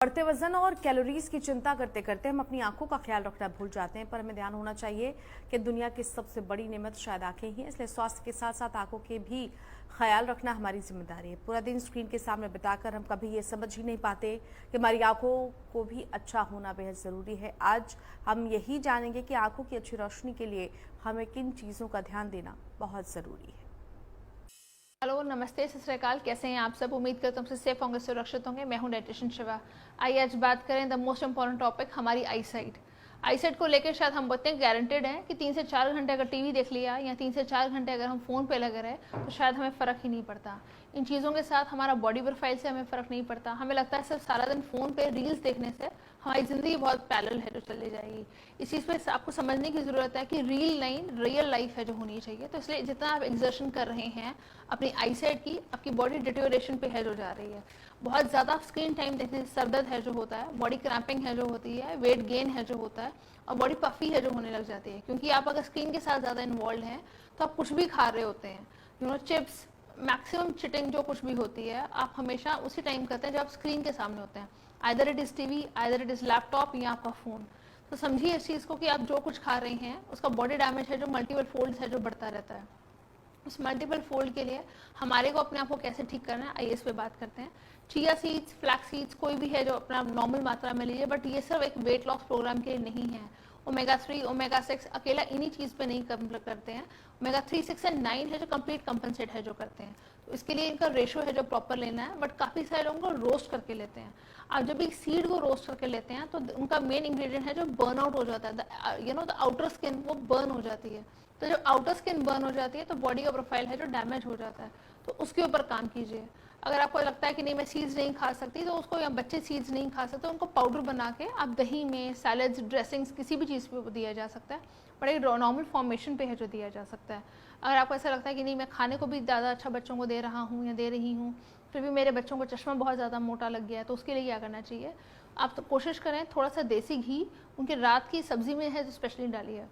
बढ़ते वजन और कैलोरीज की चिंता करते करते हम अपनी आंखों का ख्याल रखना भूल जाते हैं, पर हमें ध्यान होना चाहिए कि दुनिया की सबसे बड़ी नेमत शायद आंखें ही हैं। इसलिए स्वास्थ्य के साथ साथ आंखों के भी ख्याल रखना हमारी जिम्मेदारी है। पूरा दिन स्क्रीन के सामने बिताकर हम कभी ये समझ ही नहीं पाते कि हमारी आंखों को भी अच्छा होना बेहद ज़रूरी है। आज हम यही जानेंगे कि आंखों की अच्छी रोशनी के लिए हमें किन चीज़ों का ध्यान देना बहुत ज़रूरी है। हेलो, नमस्ते, सत श्री अकाल। कैसे हैं आप सब? उम्मीद करता हूँ सबसे सेफ होंगे, सुरक्षित होंगे। मैं हूँ डाइटिशियन शिवा। आइए आज बात करें द मोस्ट इंपॉर्टेंट टॉपिक, हमारी आईसाइट को लेकर शायद हम इतने गारंटेड हैं कि 3 से 4 घंटे अगर टीवी देख लिया या 3 से 4 घंटे अगर हम फ़ोन पे लगे रहे तो शायद हमें फ़र्क ही नहीं पड़ता। इन चीज़ों के साथ हमारा बॉडी प्रोफाइल से हमें फ़र्क नहीं पड़ता। हमें लगता है सिर्फ सारा दिन फ़ोन पे रील्स देखने से हमारी ज़िंदगी बहुत पैरेलल है जो चली जाएगी। इस चीज़ पे आपको समझने की ज़रूरत है कि रियल लाइफ है जो होनी चाहिए। तो इसलिए जितना आप एक्सर्शन कर रहे हैं अपनी आईसाइट की, आपकी बॉडी डिटोरेशन पे है जो जा रही है। बहुत ज़्यादा स्क्रीन टाइम देखने से सरदर्द है जो होता है, बॉडी क्रैम्पिंग है जो होती है, वेट गेन है जो होता है, और बॉडी पफी है जो होने लग जाती है। क्योंकि आप अगर स्क्रीन के साथ ज़्यादा इन्वॉल्व हैं तो आप कुछ भी खा रहे होते हैं, चिप्स, मैक्सिमम चिटिंग जो कुछ भी होती है आप हमेशा उसी टाइम करते हैं जब आप स्क्रीन के सामने होते हैं। Either it is TV, either it is laptop या आपका फ़ोन। तो समझिए इस चीज़ को कि आप जो कुछ खा रहे हैं उसका बॉडी डैमेज है जो मल्टीपल फोल्ड्स है जो बढ़ता रहता है। उस मल्टीपल फोल्ड के लिए हमारे को अपने आप को कैसे ठीक करना है, आइए इस पे बात करते हैं। चिया सीड्स, फ्लैक्स सीड्स कोई भी है जो अपना नॉर्मल मात्रा में लीजिए, बट ये सिर्फ एक वेट लॉस प्रोग्राम के लिए नहीं है। ओमेगा 3, ओमेगा 6 अकेला इन्हीं चीज़ पे नहीं कम करते हैं। ओमेगा 3, 6 एंड 9 है जो कंप्लीट कंपनसेट है जो करते हैं। तो इसके लिए इनका रेशो है जो प्रॉपर लेना है, बट काफ़ी सारे लोगों को रोस्ट करके लेते हैं। आप जब एक सीड को रोस्ट करके लेते हैं तो उनका मेन इंग्रेडिएंट है जो बर्न आउट हो जाता है, द आउटर स्किन वो बर्न हो जाती है। तो जब आउटर स्किन बर्न हो जाती है तो बॉडी का प्रोफाइल है जो डैमेज हो जाता है। तो उसके ऊपर काम कीजिए। अगर आपको लगता है कि नहीं मैं सीड्स नहीं खा सकती तो उसको, या बच्चे सीड्स नहीं खा सकते, उनको पाउडर बना के आप दही में, सैलड्स, ड्रेसिंग्स, किसी भी चीज़ पे दिया जा सकता है। बट एक नॉर्मल फॉर्मेशन पे है जो दिया जा सकता है। अगर आपको ऐसा लगता है कि नहीं मैं खाने को भी ज़्यादा अच्छा बच्चों को दे रहा हूँ या दे रही हूँ, फिर भी मेरे बच्चों को चश्मा बहुत ज़्यादा मोटा लग गया है, तो उसके लिए क्या करना चाहिए? आप तो कोशिश करें थोड़ा सा देसी घी उनके रात की सब्जी में है जो स्पेशली डालिए।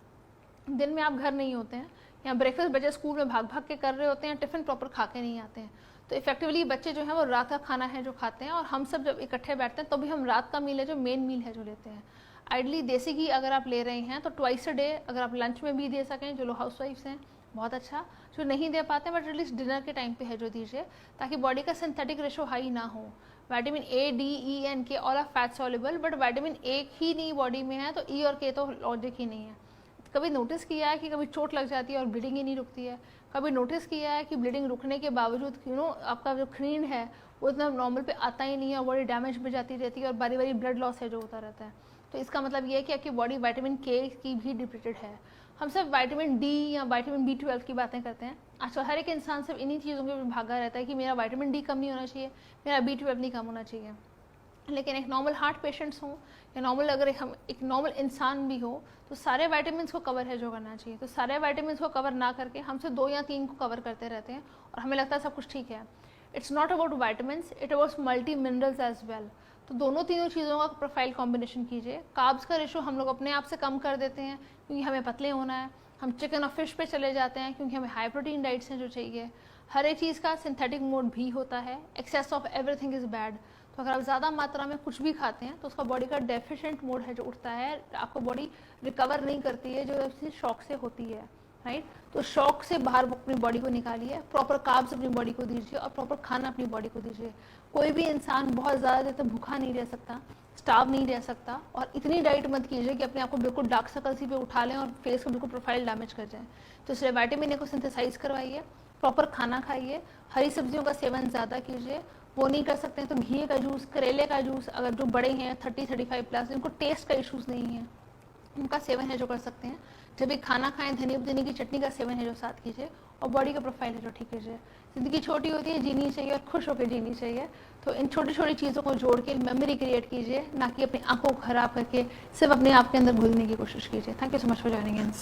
दिन में आप घर नहीं होते हैं या ब्रेकफास्ट बच्चे स्कूल में भाग भाग के कर रहे होते हैं, टिफ़िन प्रॉपर खा के नहीं आते हैं, तो इफेक्टिवली बच्चे जो हैं वो रात का खाना है जो खाते हैं, और हम सब जब इकट्ठे बैठते हैं तो भी हम रात का मील है जो मेन मील है जो लेते हैं। आइडली देसी घी अगर आप ले रहे हैं तो ट्वाइस अ डे अगर आप लंच में भी दे सकें, जो लोग हाउस वाइफ्स हैं बहुत अच्छा। जो नहीं दे पाते बट एटलीस्ट डिनर के टाइम पे है जो दीजिए, ताकि बॉडी का सिंथेटिक रेशो हाई ना हो। Vitamin A, D, E and K all are fat soluble, but vitamin A ही नहीं बॉडी में है तो ई और के तो लॉजिक ही नहीं है। कभी नोटिस किया है कि कभी चोट लग जाती है और ब्लीडिंग ही नहीं रुकती है? कभी नोटिस किया है कि ब्लीडिंग रुकने के बावजूद आपका जो खून है वो इतना नॉर्मल पे आता ही नहीं है, बॉडी डैमेज भी जाती रहती है और बारी बारी ब्लड लॉस है जो होता रहता है? तो इसका मतलब ये है कि आपकी बॉडी विटामिन के की भी डिप्लीटेड है। हम सब विटामिन डी या विटामिन B12 की बातें करते हैं। आजकल हर एक इंसान सिर्फ इन्हीं चीज़ों में भागा रहता है कि मेरा विटामिन डी कम नहीं होना चाहिए, मेरा B12 नहीं कम होना चाहिए। लेकिन एक नॉर्मल हार्ट पेशेंट्स हों या नॉर्मल अगर हम एक नॉर्मल इंसान भी हो तो सारे विटामिन को कवर है जो करना चाहिए। तो सारे विटामिन को कवर ना करके हम सिर्फ 2 या 3 को कवर करते रहते हैं और हमें लगता है सब कुछ ठीक है। It's not about vitamins, it about multi minerals as well. तो दोनों तीनों चीज़ों का प्रोफाइल कॉम्बिनेशन कीजिए। कार्ब्स का रेशो हम लोग अपने आप से कम कर देते हैं क्योंकि हमें पतले होना है। हम चिकन और फिश पे चले जाते हैं क्योंकि हमें हाई प्रोटीन डाइट्स हैं जो चाहिए। हर एक चीज़ का सिंथेटिक मोड भी होता है। Excess of everything is bad. तो अगर आप ज़्यादा मात्रा में कुछ भी खाते हैं तो उसका बॉडी का डेफिशिएंट मोड है जो उठता है, आपको बॉडी रिकवर नहीं करती है जो शॉक से होती है, राइट? तो शॉक से बाहर अपनी बॉडी को निकालिए, प्रॉपर कार्ब्स अपनी बॉडी को दीजिए और प्रॉपर खाना अपनी बॉडी को दीजिए। कोई भी इंसान बहुत ज़्यादा देर तक भूखा नहीं रह सकता, स्टार्व नहीं रह सकता, और इतनी डाइट मत कीजिए कि अपने आप को बिल्कुल डार्क सर्कल्स ही पे उठा लें और फेस को बिल्कुल प्रोफाइल डैमेज कर जाए। तो इसलिए विटामिन ए को सिंथेसाइज करवाइए, प्रॉपर खाना खाइए, हरी सब्जियों का सेवन ज़्यादा कीजिए। वो नहीं कर सकते हैं तो घी का जूस, करेले का जूस, अगर जो बड़े हैं 30-35 प्लस जिनको टेस्ट का इशूज़ नहीं है उनका सेवन है जो कर सकते हैं। जब भी खाना खाएं धनिया पुदीने की चटनी का सेवन है जो साथ कीजिए, और बॉडी का प्रोफाइल है जो ठीक कीजिए। ज़िंदगी छोटी होती है, जीनी चाहिए और खुश होकर जीनी चाहिए। तो इन छोटी छोटी चीज़ों को जोड़ के मेमोरी क्रिएट कीजिए, ना कि अपनी आंखों को खराब करके सिर्फ अपने आप के अंदर घुलने की कोशिश कीजिए। Thank you so much for joining in.